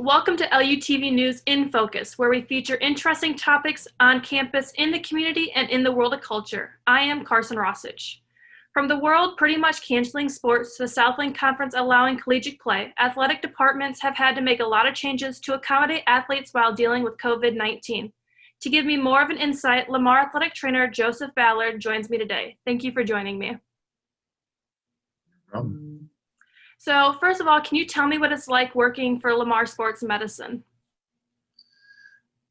Welcome to LUTV News InFocus, where we feature interesting topics on campus, in the community, and in the world of culture. I am Carson Racich. From the world pretty much canceling sports to the Southland Conference allowing collegiate play, athletic departments have had to make a lot of changes to accommodate athletes while dealing with COVID-19. To give me more of an insight, Lamar athletic trainer Joseph Ballard joins me today. Thank you for joining me. No problem. So first of all, can you tell me what it's like working for Lamar Sports Medicine?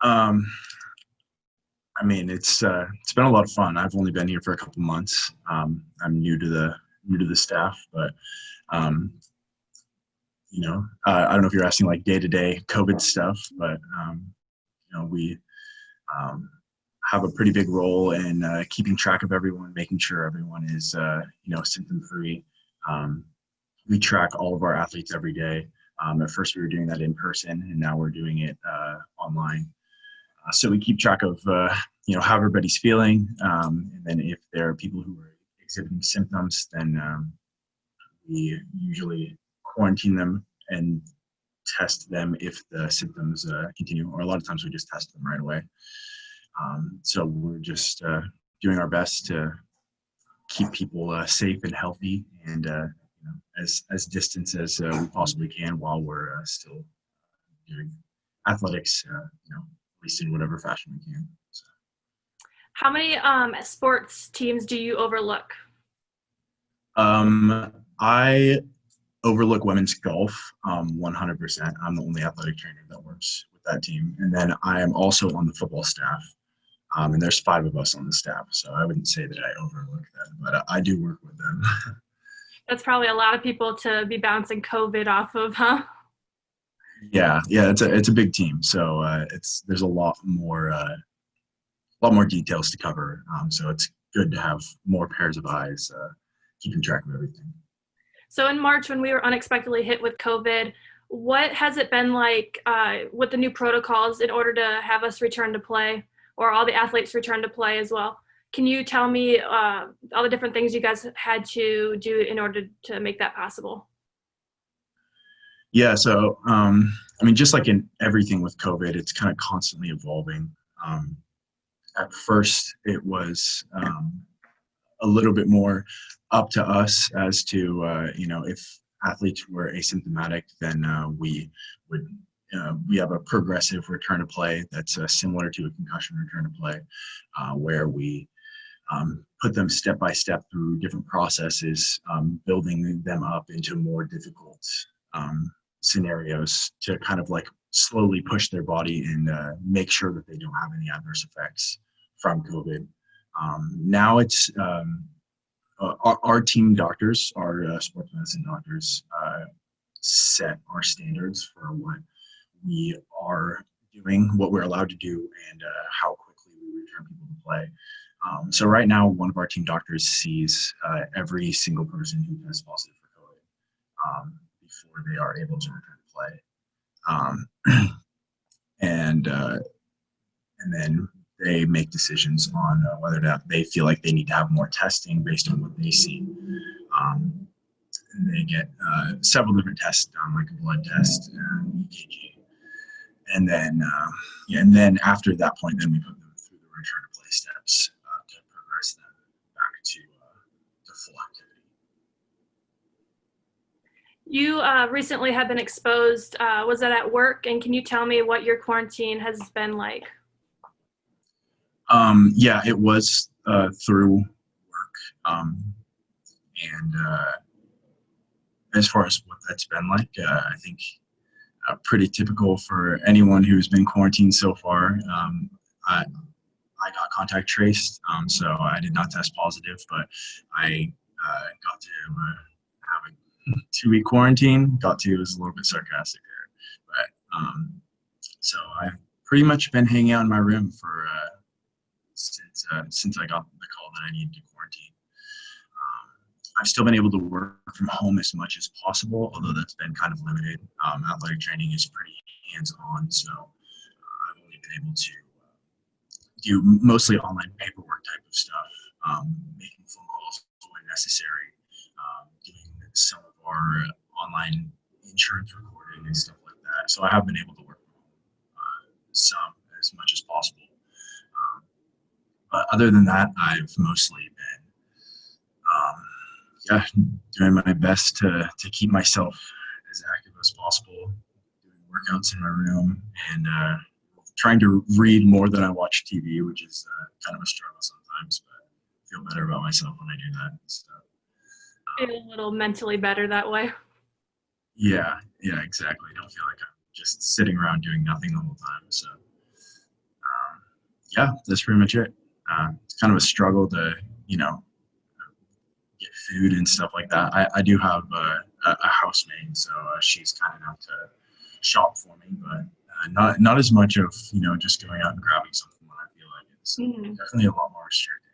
It's been a lot of fun. I've only been here for a couple months. I'm new to the staff, but I don't know if you're asking like day-to-day COVID stuff, but we have a pretty big role in keeping track of everyone, making sure everyone is symptom-free. We track all of our athletes every day. At first we were doing that in person, and now we're doing it online. So we keep track of how everybody's feeling, and then if there are people who are exhibiting symptoms, then we usually quarantine them and test them if the symptoms continue, or a lot of times we just test them right away. So we're just doing our best to keep people safe and healthy, and as distant as we possibly can while we're still doing athletics, at least in whatever fashion we can. So. How many sports teams do you overlook? I overlook women's golf 100%. I'm the only athletic trainer that works with that team. And then I am also on the football staff. And there's 5 of us on the staff. So I wouldn't say that I overlook them, but I do work with them. That's probably a lot of people to be bouncing COVID off of, huh? Yeah, it's a big team, so there's a lot more details to cover. So it's good to have more pairs of eyes keeping track of everything. So in March, when we were unexpectedly hit with COVID, what has it been like with the new protocols in order to have us return to play, or all the athletes return to play as well? Can you tell me all the different things you guys had to do in order to make that possible? Yeah, so just like in everything with COVID, it's kind of constantly evolving. At first, it was a little bit more up to us as to if athletes were asymptomatic, then we have a progressive return to play that's similar to a concussion return to play, where we put them step by step through different processes, building them up into more difficult scenarios to kind of like slowly push their body and make sure that they don't have any adverse effects from COVID. Now it's our team doctors, our sports medicine doctors, set our standards for what we are doing, what we're allowed to do, and how quickly we return people to play. So right now, one of our team doctors sees every single person who tests positive for COVID before they are able to return to play. And then they make decisions on whether or not they feel like they need to have more testing based on what they see. And they get several different tests done, like a blood test and EKG. And then after that point, then we put them through the return to play steps to progress them back to full activity. You recently have been exposed. Was that at work? And can you tell me what your quarantine has been like? Yeah, it was through work. And as far as what that's been like, I think pretty typical for anyone who's been quarantined so far. I got contact traced, so I did not test positive, but I got to have a 2-week quarantine. Got to was a little bit sarcastic there, but so I've pretty much been hanging out in my room for since I got the call that I needed to quarantine. I've still been able to work from home as much as possible, although that's been kind of limited. Athletic training is pretty hands-on, so I've only been able to do mostly online paperwork type of stuff, making phone calls when necessary, doing some of our online insurance recording and stuff like so I have been able to work some as much as possible. But other than that, I've mostly been, doing my best to keep myself as active as possible, doing workouts in my room, and trying to read more than I watch TV, which is kind of a struggle sometimes, but I feel better about myself when I do that. So, Feel a little mentally better that way. yeah, exactly. I don't feel like I'm just sitting around doing nothing the whole time. So, that's pretty much it. It's kind of a struggle to, get food and stuff like that. I do have a housemaid, so she's kind enough to shop for me, but not as much of, just going out and grabbing something when I feel like it. So definitely a lot more restricted.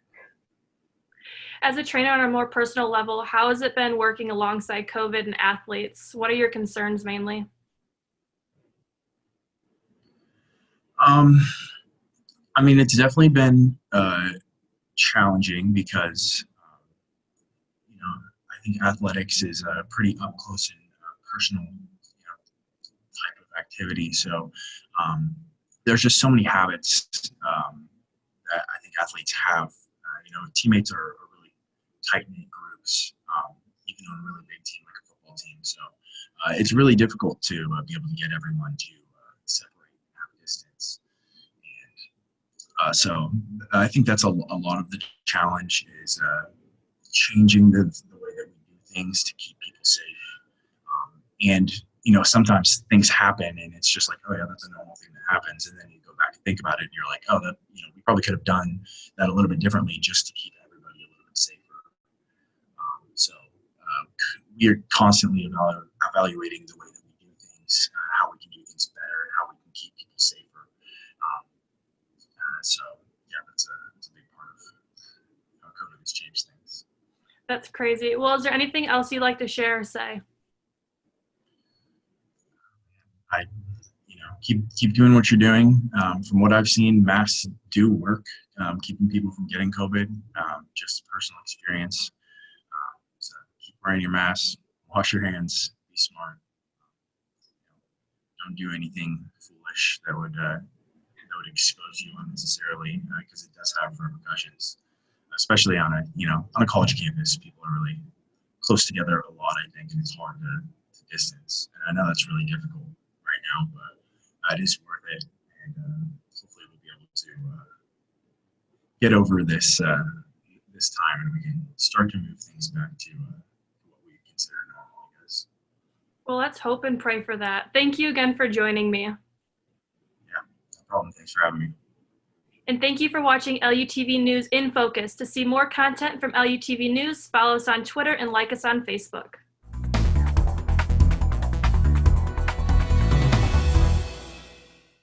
As a trainer on a more personal level, how has it been working alongside COVID and athletes? What are your concerns mainly? I mean, it's definitely been challenging because, I think athletics is a pretty up close and personal, type of activity. So there's just so many habits that I think athletes have. Teammates are really tight-knit groups, even on a really big team like a football team. So it's really difficult to be able to get everyone to separate and have distance. And so I think that's a lot of the challenge is changing the way that we do things to keep people safe. And sometimes things happen and it's just like, oh yeah, that's a normal thing that happens. And then you go back and think about it and you're like, oh, we probably could have done that a little bit differently just to keep everybody a little bit safer. So we are constantly evaluating the way that we do things, how we can do things better, how we can keep people safer. So that's a big part of how COVID has changed things. That's crazy. Well, is there anything else you'd like to share or say? I keep doing what you're doing. From what I've seen, masks do work, keeping people from getting COVID. Just personal experience. So keep wearing your mask, wash your hands, be smart. Don't do anything foolish that would expose you unnecessarily, because it does have repercussions, especially on a college campus. People are really close together a lot, I think, and it's hard to distance. And I know that's really difficult right now, but it is worth it, and hopefully we'll be able to get over this time, and we can start to move things back to what we consider normal, I guess. Well, let's hope and pray for that. Thank you again for joining me. Yeah, no problem. Thanks for having me. And thank you for watching LUTV News in Focus. To see more content from LUTV News, follow us on Twitter and like us on Facebook.